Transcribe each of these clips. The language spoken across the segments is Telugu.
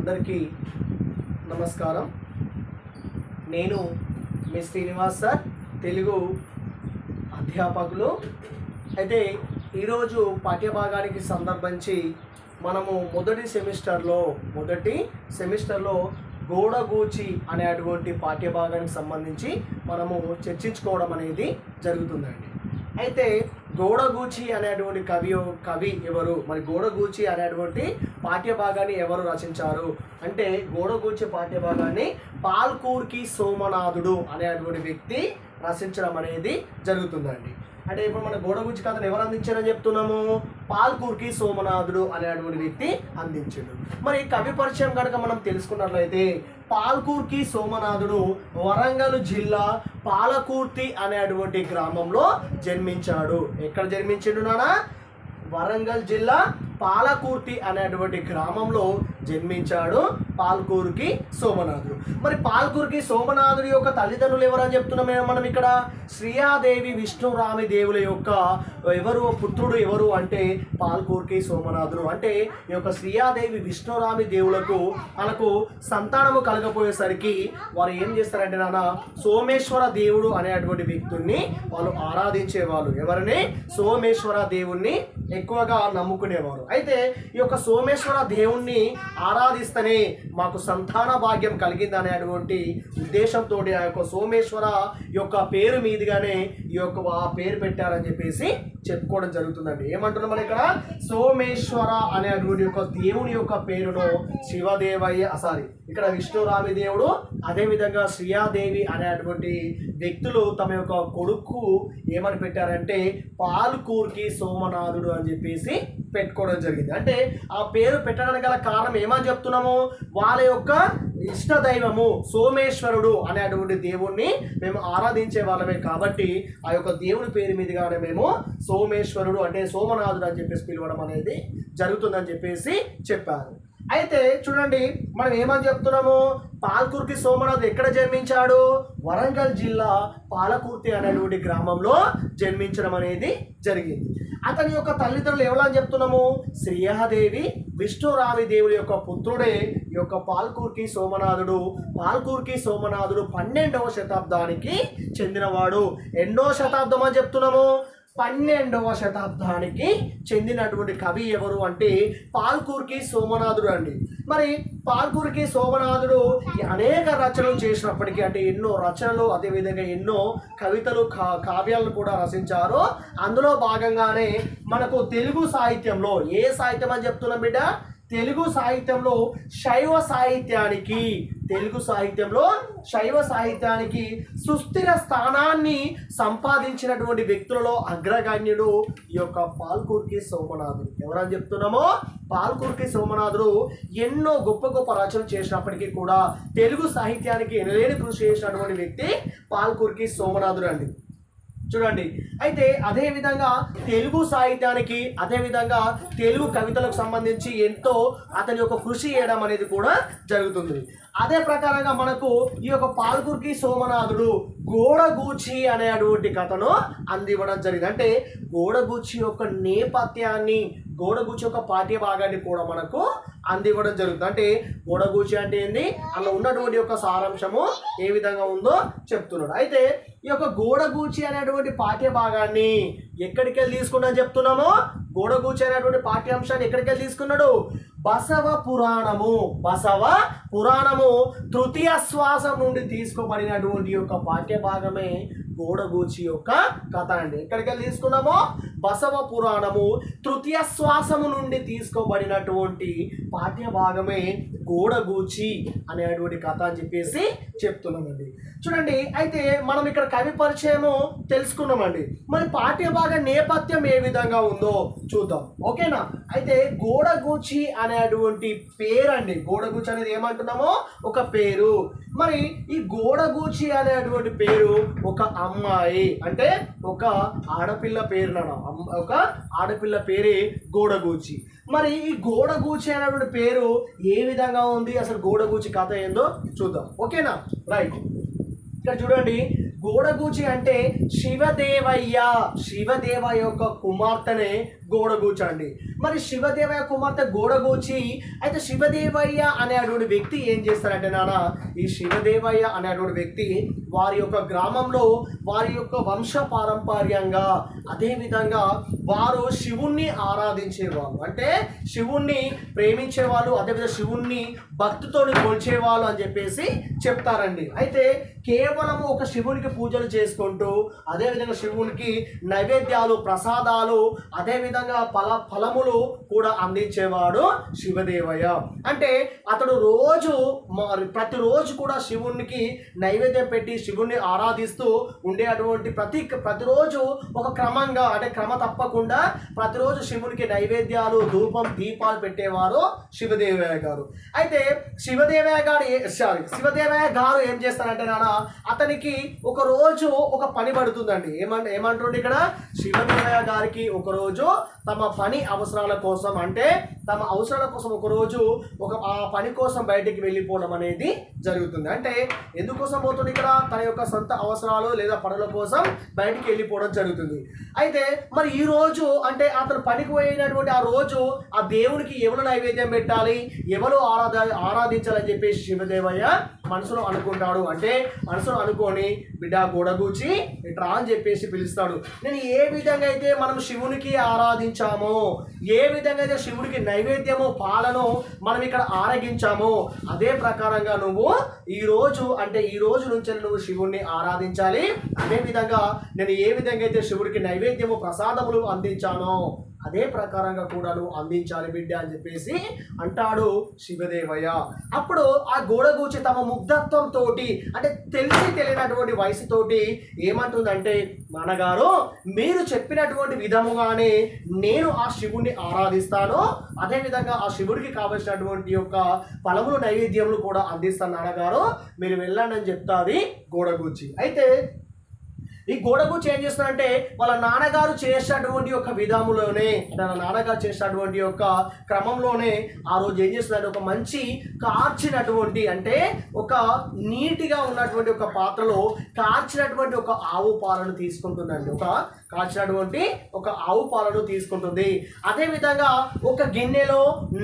అందరికీ నమస్కారం. నేను మీ శ్రీనివాస్ సార్, తెలుగు అధ్యాపకులు. అయితే ఈరోజు పాఠ్యభాగానికి సందర్భించి మనము మొదటి సెమిస్టర్లో గోడగూచి అనేటువంటి పాఠ్యభాగానికి సంబంధించి మనము చర్చించుకోవడం అనేది జరుగుతుందండి. అయితే గోడగూచి అనేటువంటి కవి ఎవరు, మరి గోడగూచి అనేటువంటి పాఠ్యభాగాన్ని ఎవరు రచించారు అంటే, గోడగూచి పాఠ్యభాగాన్ని పాల్కుర్కి సోమనాథుడు అనేటువంటి వ్యక్తి రచించడం అనేది జరుగుతుందండి. అంటే ఇప్పుడు మన గోడగూచి కథను ఎవరు అందించారని చెప్తున్నాము? పాల్కుర్కి సోమనాథుడు అనేటువంటి వ్యక్తి అందించాడు. మరి కవి పరిచయం కనుక మనం తెలుసుకున్నట్లయితే, పాల్కుర్కి సోమనాథుడు వరంగల్ జిల్లా పాలకుర్తి అనేటువంటి గ్రామంలో జన్మించాడు. ఎక్కడ జన్మించాడు నాన్న? వరంగల్ జిల్లా పాలకుర్తి అనేటువంటి గ్రామంలో జన్మించాడు పాల్కుర్కి సోమనాథుడు. మరి పాల్కుర్కి సోమనాథుడి యొక్క తల్లిదండ్రులు ఎవరని చెప్తున్నాం మనం ఇక్కడ? శ్రీయాదేవి విష్ణురామి దేవుల యొక్క పుత్రుడు ఎవరు అంటే పాల్కుర్కి సోమనాథుడు. అంటే ఈ యొక్క శ్రీయాదేవి విష్ణురామి దేవులకు మనకు సంతానము కలగపోయేసరికి వారు ఏం చేస్తారంటే నాన్న, సోమేశ్వర దేవుడు అనేటువంటి వ్యక్తుల్ని వాళ్ళు ఆరాధించేవాళ్ళు. ఎవరిని? సోమేశ్వర దేవుణ్ణి ఎక్కువగా నమ్ముకునేవారు. అయితే ఈ యొక్క సోమేశ్వర దేవుణ్ణి ఆరాధిస్తేనే మాకు సంతాన భాగ్యం కలిగింది అనేటువంటి ఉద్దేశంతో ఆ యొక్క సోమేశ్వర యొక్క పేరు మీదుగానే ఈ యొక్క ఆ పేరు పెట్టారని చెప్పేసి చెప్పుకోవడం జరుగుతుందండి. ఏమంటున్నాం మనం ఇక్కడ? సోమేశ్వర అనేటువంటి యొక్క దేవుని యొక్క పేరును ఇక్కడ విష్ణురామి దేవుడు, అదేవిధంగా శ్రీయాదేవి అనేటువంటి వ్యక్తులు తమ యొక్క కొడుకు ఏమని పెట్టారంటే పాల్కుర్కి సోమనాథుడు అని చెప్పేసి పెట్టుకోవడం జరిగింది. అంటే ఆ పేరు పెట్టడానికి గల కారణం ఏమని చెప్తున్నాము? వాళ్ళ యొక్క ఇష్ట దైవము సోమేశ్వరుడు అనేటువంటి దేవుణ్ణి మేము ఆరాధించే వాళ్ళమే కాబట్టి ఆ యొక్క దేవుని పేరు మీదుగానే మేము సోమేశ్వరుడు అంటే సోమనాథుడు అని చెప్పేసి పిలవడం అనేది జరుగుతుందని చెప్పేసి చెప్పారు. అయితే చూడండి, మనం ఏమని చెప్తున్నాము? పాల్కుర్కి సోమనాథుడు ఎక్కడ జన్మించాడు? వరంగల్ జిల్లా పాలకుర్తి అనేటువంటి గ్రామంలో జన్మించడం అనేది జరిగింది. అతని యొక్క తల్లిదండ్రులు ఎవరని చెప్తున్నాము? శ్రీయాదేవి విష్ణురామి దేవుడి యొక్క పుత్రుడే ఈ యొక్క పాల్కుర్కి సోమనాథుడు. పాల్కుర్కి సోమనాథుడు 12వ శతాబ్దానికి చెందినవాడు. ఎన్నో శతాబ్దం అని చెప్తున్నాము? 12వ శతాబ్దానికి చెందినటువంటి కవి ఎవరు అంటే పాల్కుర్కి సోమనాథుడు అండి. మరి పాల్కుర్కి సోమనాథుడు అనేక రచనలు చేసినప్పటికీ, అంటే ఎన్నో రచనలు, అదేవిధంగా ఎన్నో కవితలు కావ్యాలను కూడా రచించారు. అందులో భాగంగానే మనకు తెలుగు సాహిత్యంలో ఏ సాహిత్యం అని చెప్తున్నాం బిడ్డ? తెలుగు సాహిత్యంలో శైవ సాహిత్యానికి సుస్థిర స్థానాన్ని సంపాదించినటువంటి వ్యక్తులలో అగ్రగణ్యుడు ఈ యొక్క పాల్కుర్కి సోమనాథుడు. ఎవరని చెప్తున్నామో? పాల్కుర్కి సోమనాథుడు ఎన్నో గొప్ప గొప్ప రచనలు చేసినప్పటికీ కూడా తెలుగు సాహిత్యానికి ఎనలేని కృషి చేసినటువంటి వ్యక్తి పాల్కుర్కి సోమనాథుడు అండి. చూడండి, అయితే అదేవిధంగా తెలుగు సాహిత్యానికి, అదేవిధంగా తెలుగు కవితలకు సంబంధించి ఎంతో అతని యొక్క కృషి చేయడం అనేది కూడా జరుగుతుంది. అదే ప్రకారంగా మనకు ఈ యొక్క పాల్కుర్కి సోమనాథుడు గోడగూచి అనేటువంటి కథను అందివ్వడం జరిగింది. అంటే గోడగూచి యొక్క నేపథ్యాన్ని, గోడగూచి యొక్క పాఠ్యభాగాన్ని కూడా మనకు అందివ్వడం జరుగుతుంది. అంటే గోడగూచి అంటే ఏంది, అలా ఉన్నటువంటి యొక్క సారాంశము ఏ విధంగా ఉందో చెప్తున్నాడు. అయితే ఈ యొక్క గోడగూచి అనేటువంటి పాఠ్యభాగాన్ని ఎక్కడికి వెళ్ళి తీసుకున్నాను చెప్తున్నాము? గోడగూచి అనేటువంటి పాఠ్యాంశాన్ని ఎక్కడికి వెళ్ళి తీసుకున్నాడు? బసవ పురాణము తృతీయ శ్వాసం నుండి తీసుకోబడినటువంటి యొక్క పాఠ్యభాగమే గోడగూచి యొక్క కథ అండి. ఎక్కడికి వెళ్ళి తీసుకున్నామో? బసవ పురాణము తృతీయ శ్వాసము నుండి తీసుకోబడినటువంటి పాఠ్యభాగమే గోడగూచి అనేటువంటి కథ అని చెప్పేసి చెప్తున్నామండి. చూడండి, అయితే మనం ఇక్కడ కవి పరిచయము తెలుసుకున్నామండి. మరి పాఠ్యభాగ నేపథ్యం ఏ విధంగా ఉందో చూద్దాం, ఓకేనా? అయితే గోడగూచి అనేటువంటి పేరు అండి, గోడగూచి అనేది ఏమంటున్నామో ఒక పేరు. మరి ఈ గోడగూచి అనేటువంటి పేరు ఒక అమ్మాయి, అంటే ఒక ఆడపిల్ల పేరు ఒక ఆడపిల్ల పేరే గోడగూచి. మరి ఈ గోడగూచి అనేటువంటి పేరు ఏ విధంగా ఉంది, అసలు గోడగూచి కథ ఏందో చూద్దాం, ఓకేనా? రైట్, ఇక్కడ చూడండి, గోడగూచి అంటే శివదేవయ్య యొక్క కుమార్తెనే గోడగూచి అండి. మరి శివదేవయ్య కుమార్తె గోడగూచి అయితే శివదేవయ్య అనేటువంటి వ్యక్తి ఏం చేస్తారంటే నాన్న, ఈ శివదేవయ్య అనేటువంటి వ్యక్తి వారి యొక్క గ్రామంలో వారి యొక్క వంశ పారంపర్యంగా అదేవిధంగా వారు శివుణ్ణి ఆరాధించేవాళ్ళు, అంటే శివుణ్ణి ప్రేమించేవాళ్ళు, అదేవిధంగా శివుణ్ణి భక్తితో కొలిచేవాళ్ళు అని చెప్పేసి చెప్తారండి. అయితే కేవలం ఒక శివునికి పూజలు చేసుకుంటూ అదేవిధంగా శివునికి నైవేద్యాలు ప్రసాదాలు అదేవిధంగా ఫలములు కూడా అందించేవాడు శివదేవయ్య. అంటే అతడు ప్రతిరోజు కూడా శివునికి నైవేద్యం పెట్టి శివుణ్ణి ఆరాధిస్తూ ఉండేటువంటి ప్రతిరోజు ఒక క్రమంగా అంటే క్రమ తప్పకుండా ప్రతిరోజు శివునికి నైవేద్యాలు ధూపం దీపాలు పెట్టేవారు శివదేవయ్య గారు. అయితే శివదేవయ్య గారు ఏం చేస్తారంటే నాన్న, అతనికి ఒక రోజు ఒక పని పడుతుందండి. ఏమంటుండే ఇక్కడ శివదేవయ్య గారికి ఒక రోజు తమ పని అవసరాల కోసం అంటే తమ అవసరాల కోసం ఒకరోజు ఆ పని కోసం బయటికి వెళ్ళిపోవడం అనేది జరుగుతుంది. అంటే ఎందుకోసం పోతుంది ఇక్కడ, తన యొక్క సొంత అవసరాలు లేదా పనుల కోసం బయటికి వెళ్ళిపోవడం జరుగుతుంది. అయితే మరి ఈ రోజు అంటే అతను పనికి పోయినటువంటి ఆ రోజు ఆ దేవునికి ఎవరు నైవేద్యం పెట్టాలి, ఎవరు ఆరాధించాలని చెప్పేసి శివదేవయ్య మనసులో అనుకుంటాడు. అంటే మనసులో అనుకొని బిడ్డ గోడగూచి ఇట్రా అని చెప్పేసి పిలుస్తాడు. నేను ఏ విధంగా అయితే మనం శివునికి ఆరాధించామో, ఏ విధంగా అయితే శివుడికి నైవేద్యము పాలను మనం ఇక్కడ ఆరగించామో అదే ప్రకారంగా నువ్వు ఈ రోజు నుంచి నువ్వు శివుణ్ణి ఆరాధించాలి. అదేవిధంగా నేను ఏ విధంగా అయితే శివుడికి నైవేద్యము ప్రసాదములు అందించానో అదే ప్రకారంగా కూడా నువ్వు అందించాలి బిడ్డ అని చెప్పేసి అంటాడు శివదేవయ్య. అప్పుడు ఆ గోడగూచి తమ ముగ్ధత్వంతో అంటే తెలియనటువంటి వయసుతోటి ఏమంటుందంటే, నాన్నగారు మీరు చెప్పినటువంటి విధముగానే నేను ఆ శివుణ్ణి ఆరాధిస్తాను, అదేవిధంగా ఆ శివుడికి కావలసినటువంటి యొక్క ఫలములు నైవేద్యములు కూడా అందిస్తాను నాన్నగారు, మీరు వెళ్ళండి అని చెప్తాది గోడగూచి. అయితే ఈ గోడగూచి ఏం చేస్తున్నారంటే వాళ్ళ నాన్నగారు చేసేటువంటి యొక్క విధాములోనే తన నాన్నగారు చేసినటువంటి యొక్క క్రమంలోనే ఆ రోజు ఏం చేస్తున్నారంటే ఒక మంచి కార్చినటువంటి అంటే ఒక నీటిగా ఉన్నటువంటి ఒక పాత్రలో కార్చినటువంటి ఒక ఆవు పాలను తీసుకుంటుందండి. కాచినటువంటి ఒక ఆవు పాలను తీసుకుంటుంది. అదేవిధంగా ఒక గిన్నెలో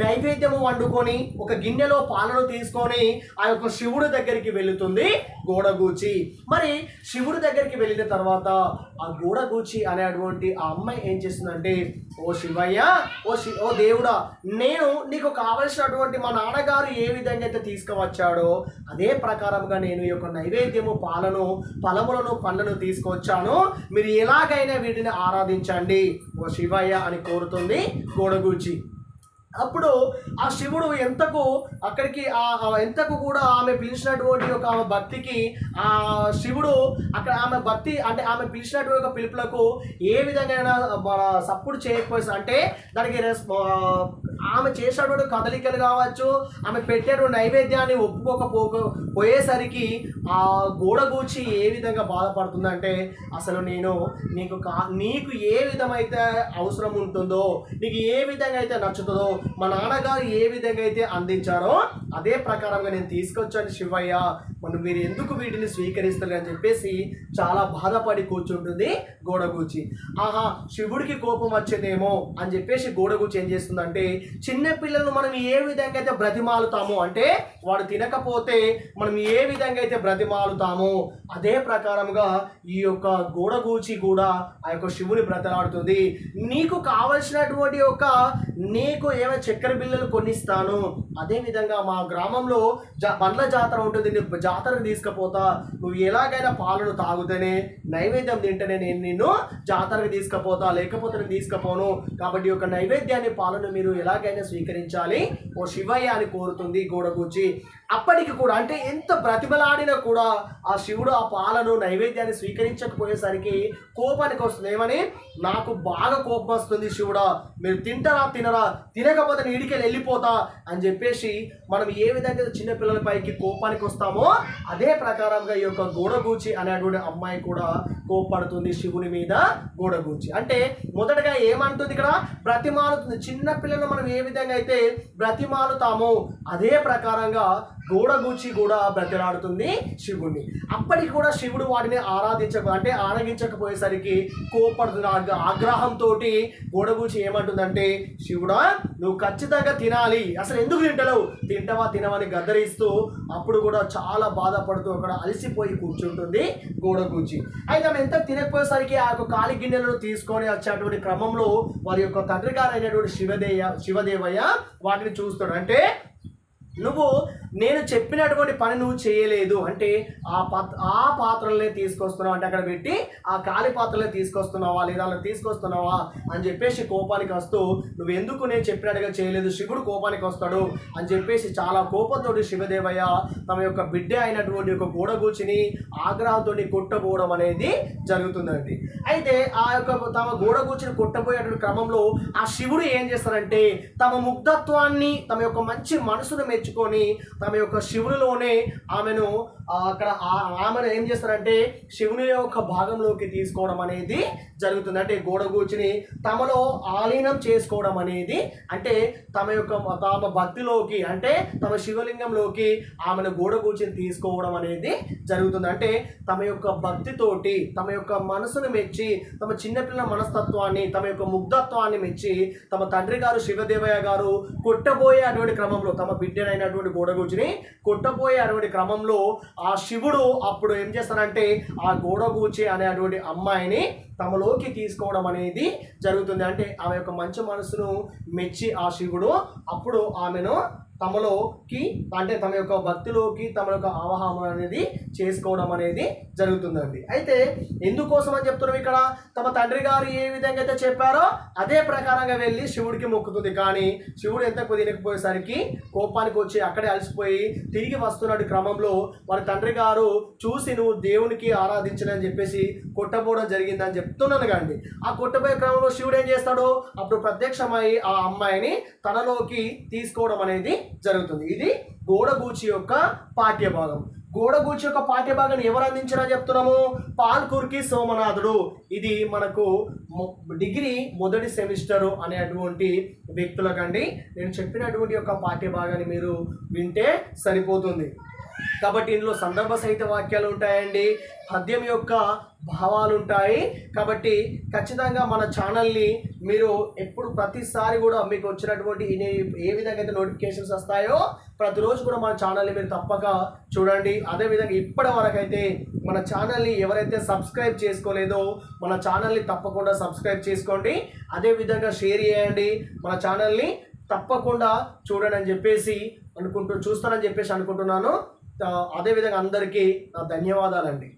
నైవేద్యము వండుకొని ఒక గిన్నెలో పాలను తీసుకొని ఆ యొక్క శివుడి దగ్గరికి వెళుతుంది గోడగూచి. మరి శివుడి దగ్గరికి వెళ్ళిన తర్వాత ఆ గోడగూచి అనేటువంటి ఆ అమ్మాయి ఏం చేస్తుందంటే, ఓ శివయ్య, ఓ దేవుడా, నేను నీకు కావలసినటువంటి మా నాన్నగారు ఏ విధంగా అయితే తీసుకువచ్చాడో అదే ప్రకారంగా నేను ఈ యొక్క నైవేద్యము పాలను ఫలములను పండ్లను తీసుకొచ్చాను, మీరు ఎలాగైనా వీటిని ఆరాధించండి ఓ శివయ్య అని కోరుతుంది గోడగూచి. అప్పుడు ఆ శివుడు ఎంతకు కూడా ఆమె పిలిచినటువంటి ఒక ఆమె భక్తికి ఆ శివుడు అక్కడ ఆమె భక్తి అంటే ఆమె పిలిచినటువంటి ఒక పిలుపులకు ఏ విధంగా సప్పుడు చేయకపోయి అంటే దానికి ఆమె చేసినటువంటి కదలికలు కావచ్చు, ఆమె పెట్టేటువంటి నైవేద్యాన్ని ఒప్పుకోకపోయేసరికి ఆ గోడగూచి ఏ విధంగా బాధపడుతుందంటే, అసలు నేను నీకు ఏ విధమైతే అవసరం ఉంటుందో, నీకు ఏ విధంగా అయితే నచ్చుతుందో, మా నాన్నగారు ఏ విధంగా అయితే అందించారో అదే ప్రకారంగా నేను తీసుకొచ్చాను శివయ్య, మనం మీరు ఎందుకు వీటిని స్వీకరిస్తారు అని చెప్పేసి చాలా బాధపడి కూర్చుంటుంది గోడగూచి. ఆహా, శివుడికి కోపం వచ్చేదేమో అని చెప్పేసి గోడగూచి ఏం చేస్తుందంటే, చిన్న పిల్లలను మనం ఏ విధంగా అయితే బ్రతిమాలుతామో అంటే వాడు తినకపోతే మనం ఏ విధంగా అయితే బ్రతిమాలుతామో అదే ప్రకారంగా ఈ యొక్క గోడగూచి కూడా ఆ యొక్క శివుని బ్రతలాడుతుంది. నీకు కావలసినటువంటి నీకు ఏమైనా చక్కెర బిళ్ళలు కొనిస్తాను, అదేవిధంగా మా గ్రామంలో బండ్ల జాతర ఉంటుంది, నేను జాతరకు తీసుకుపోతా, నువ్వు ఎలాగైనా పాలను తాగుతేనే నైవేద్యం తింటేనే నేను నిన్ను జాతరకు తీసుకుపోతా, లేకపోతే నేను తీసుకుపోను, కాబట్టి ఒక నైవేద్యాన్ని పాలను మీరు ఎలాగైనా స్వీకరించాలి ఓ శివయ్య అని కోరుతుంది గోడగూచి. అప్పటికి కూడా అంటే ఎంత బ్రతిమలాడినా కూడా ఆ శివుడు ఆ పాలను నైవేద్యాన్ని స్వీకరించకపోయేసరికి కోపానికి వస్తుంది. ఏమని, నాకు బాగా కోపం వస్తుంది శివుడా, మీరు తినరా, తినకపోతే నేను ఇడికెళ్ళి వెళ్ళిపోతా అని చెప్పేసి మనం ఏ విధంగా చిన్నపిల్లల పైకి కోపానికి వస్తామో అదే ప్రకారంగా ఈ యొక్క గోడగూచి అనేటువంటి అమ్మాయి కూడా కోపడుతుంది శివుని మీద. గోడగూచి అంటే మొదటగా ఏమంటుంది ఇక్కడ, బ్రతిమాలుతుంది. చిన్న పిల్లలను మనం ఏ విధంగా అయితే బ్రతిమాలుతామో అదే ప్రకారంగా గోడగూచి కూడా బ్రతిలాడుతుంది శివుడిని. అప్పటికి కూడా శివుడు వాటిని ఆరగించకపోయేసరికి కోపడుతుంది. ఆగ్రహంతో గోడగూచి ఏమంటుందంటే, శివుడా నువ్వు ఖచ్చితంగా తినాలి, అసలు ఎందుకు తినవని గద్దరిస్తూ అప్పుడు కూడా చాలా బాధపడుతూ అక్కడ అలసిపోయి కూర్చుంటుంది గోడగూచి. అయితే ఆమె ఎంత తినకపోయేసరికి ఆ యొక్క కాలి గిన్నెలను తీసుకొని వచ్చేటువంటి క్రమంలో వారి యొక్క తండ్రి గారు అయినటువంటి శివదేవయ్య వాటిని చూస్తాడు. అంటే నువ్వు నేను చెప్పినటువంటి పని నువ్వు చేయలేదు అంటే ఆ పాత్రలనే తీసుకొస్తున్నావు అంటే అక్కడ పెట్టి ఆ కాలి పాత్రలే తీసుకొస్తున్నావా లేదా అలా తీసుకొస్తున్నావా అని చెప్పేసి కోపానికి వస్తూ, నువ్వు ఎందుకు నేను చెప్పినట్టుగా చేయలేదు, శివుడు కోపానికి వస్తాడు అని చెప్పేసి చాలా కోపంతో శివదేవయ్య తమ యొక్క బిడ్డ అయినటువంటి ఒక గోడగూచిని ఆగ్రహంతో కొట్టబోవడం అనేది జరుగుతుందండి. అయితే ఆ యొక్క తమ గోడగూచిని కొట్టబోయేటువంటి క్రమంలో ఆ శివుడు ఏం చేస్తారంటే తమ ముగ్ధత్వాన్ని తమ యొక్క మంచి మనసును మెచ్చుకొని తమ యొక్క శివునిలోనే ఆమెను ఏం చేస్తారంటే శివుని యొక్క భాగంలోకి తీసుకోవడం అనేది జరుగుతుంది. అంటే గోడగూచిని తమలో ఆలీనం చేసుకోవడం అనేది, అంటే తమ భక్తిలోకి అంటే తమ శివలింగంలోకి ఆమెను గోడగూచిని తీసుకోవడం అనేది జరుగుతుంది. అంటే తమ యొక్క భక్తితోటి తమ యొక్క మనసును మెచ్చి తమ చిన్నపిల్లల మనస్తత్వాన్ని తమ యొక్క ముగ్ధత్వాన్ని మెచ్చి తమ తండ్రి గారు శివదేవయ్య గారు కొట్టబోయే అటువంటి క్రమంలో తమ బిడ్డనైనటువంటి గోడగూచిని కొట్టబోయే అటువంటి క్రమంలో ఆ శివుడు అప్పుడు ఏం చేస్తారంటే ఆ గోడగూచి అనేటువంటి అమ్మాయిని తమలోకి తీసుకోవడం అనేది జరుగుతుంది. అంటే ఆమె యొక్క మంచి మనసును మెచ్చి ఆ శివుడు అప్పుడు ఆమెను తమలోకి అంటే తమ యొక్క భక్తిలోకి తమ యొక్క ఆవాహనం అనేది చేసుకోవడం అనేది జరుగుతుందండి. అయితే ఎందుకోసం అని చెప్తున్నాం ఇక్కడ, తమ తండ్రి గారు ఏ విధంగా అయితే చెప్పారో అదే ప్రకారంగా వెళ్ళి శివుడికి మొక్కుతుంది. కానీ శివుడు ఎంత తినకపోయేసరికి కోపానికి వచ్చి అక్కడే అలసిపోయి తిరిగి వస్తున్నట్టు క్రమంలో వారి తండ్రి గారు చూసి నువ్వు దేవునికి ఆరాధించని చెప్పేసి కొట్టబోవడం జరిగిందని చెప్తున్నాను కండి. ఆ కొట్టబోయే క్రమంలో శివుడు ఏం చేస్తాడు, అప్పుడు ప్రత్యక్షమై ఆ అమ్మాయిని తనలోకి తీసుకోవడం అనేది జరుగుతుంది. ఇది గోడగూచి యొక్క పాఠ్యభాగం. గోడగూచి యొక్క పాఠ్యభాగాన్ని ఎవరు అందించారని చెప్తున్నాము, పాల్కుర్కి సోమనాథుడు. ఇది మనకు డిగ్రీ మొదటి సెమిస్టరు అనేటువంటి వ్యక్తులకండి. నేను చెప్పినటువంటి యొక్క పాఠ్యభాగాన్ని మీరు వింటే సరిపోతుంది. కాబట్టి ఇందులో సందర్భ సహిత వాక్యాలు ఉంటాయండి, పద్యం యొక్క భావాలు ఉంటాయి. కాబట్టి ఖచ్చితంగా మన ఛానల్ని మీరు ఎప్పుడు ప్రతిసారి కూడా మీకు వచ్చినటువంటి ఏ విధంగా అయితే నోటిఫికేషన్స్ వస్తాయో ప్రతిరోజు కూడా మన ఛానల్ని మీరు తప్పక చూడండి. అదేవిధంగా ఇప్పటి వరకు అయితే మన ఛానల్ని ఎవరైతే సబ్స్క్రైబ్ చేసుకోలేదో మన ఛానల్ని తప్పకుండా సబ్స్క్రైబ్ చేసుకోండి. అదేవిధంగా షేర్ చేయండి, మన ఛానల్ని తప్పకుండా చూడండి అని చెప్పేసి చూస్తానని చెప్పేసి అనుకుంటున్నాను. అదేవిధంగా అందరికీ ధన్యవాదాలండి.